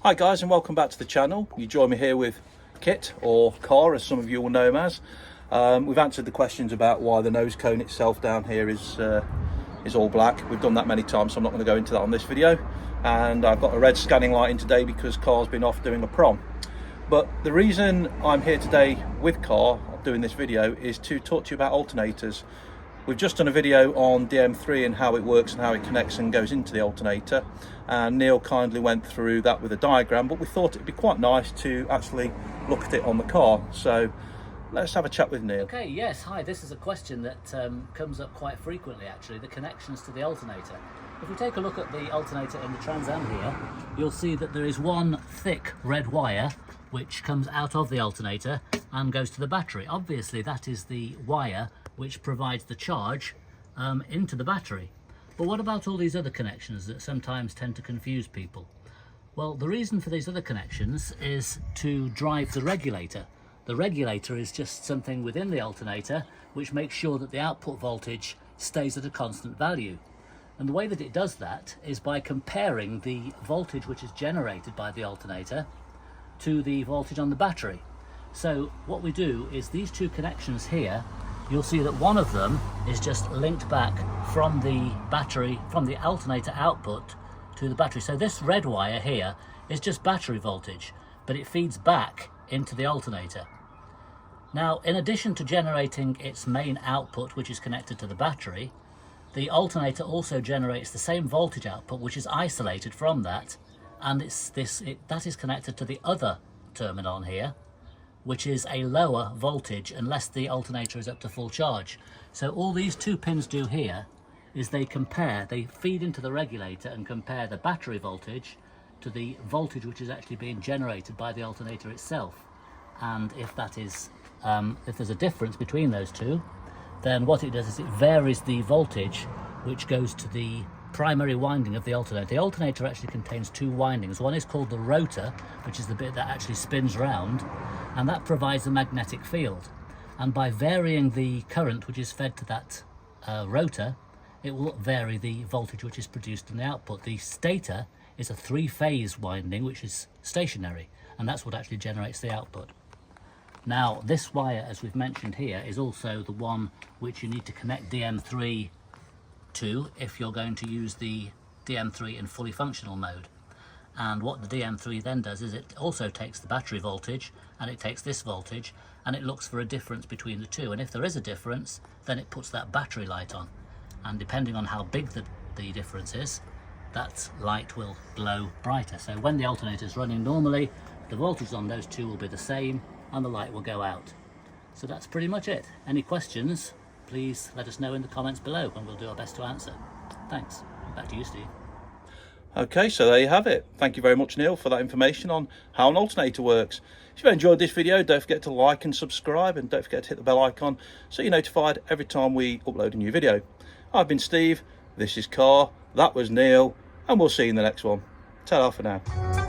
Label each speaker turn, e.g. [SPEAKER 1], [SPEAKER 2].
[SPEAKER 1] Hi guys, and welcome back to the channel. You join me here with Kit, or Car as some of you will know him as. We've answered the questions about why the nose cone itself down here is all black. We've done that many times, so I'm not going to go into that on this video. And I've got a red scanning light in today because Car's been off doing a prom. But the reason I'm here today with Car doing this video is to talk to you about alternators. We've just done a video on DM3 and how it works and how it connects and goes into the alternator, and Neil kindly went through that with a diagram, but we thought it'd be quite nice to actually look at it on the car. So let's have a chat with Neil.
[SPEAKER 2] Okay, yes, hi, this is a question that comes up quite frequently actually, the connections to the alternator. If we take a look at the alternator in the Trans Am here, you'll see that there is one thick red wire which comes out of the alternator and goes to the battery. Obviously that is the wire which provides the charge into the battery. But what about all these other connections that sometimes tend to confuse people? Well, the reason for these other connections is to drive the regulator. The regulator is just something within the alternator which makes sure that the output voltage stays at a constant value. And the way that it does that is by comparing the voltage which is generated by the alternator to the voltage on the battery. So what we do is these two connections here, you'll see that one of them is just linked back from the battery, from the alternator output to the battery. So this red wire here is just battery voltage, but it feeds back into the alternator. Now, in addition to generating its main output, which is connected to the battery, the alternator also generates the same voltage output, which is isolated from that, and that is connected to the other terminal on here, which is a lower voltage unless the alternator is up to full charge. So all these two pins do here is they feed into the regulator and compare the battery voltage to the voltage which is actually being generated by the alternator itself. And if there's a difference between those two, then what it does is it varies the voltage which goes to the primary winding of the alternator. The alternator actually contains two windings. One is called the rotor, which is the bit that actually spins round, and that provides a magnetic field. And by varying the current which is fed to that rotor, it will vary the voltage which is produced in the output. The stator is a three-phase winding which is stationary, and that's what actually generates the output. Now, this wire, as we've mentioned here, is also the one which you need to connect DM3 to if you're going to use the DM3 in fully functional mode. And what the DM3 then does is it also takes the battery voltage and it takes this voltage and it looks for a difference between the two, and if there is a difference then it puts that battery light on, and depending on how big the difference is, that light will glow brighter. So when the alternator is running normally, the voltage on those two will be the same and the light will go out. So that's pretty much it. Any questions, please let us know in the comments below and we'll do our best to answer. Thanks. Back to you, Steve.
[SPEAKER 1] Okay, so there you have it. Thank you very much, Neil, for that information on how an alternator works. If you've enjoyed this video, don't forget to like and subscribe, and don't forget to hit the bell icon so you're notified every time we upload a new video. I've been Steve, this is Car, that was Neil, and we'll see you in the next one. Ta-ra for now.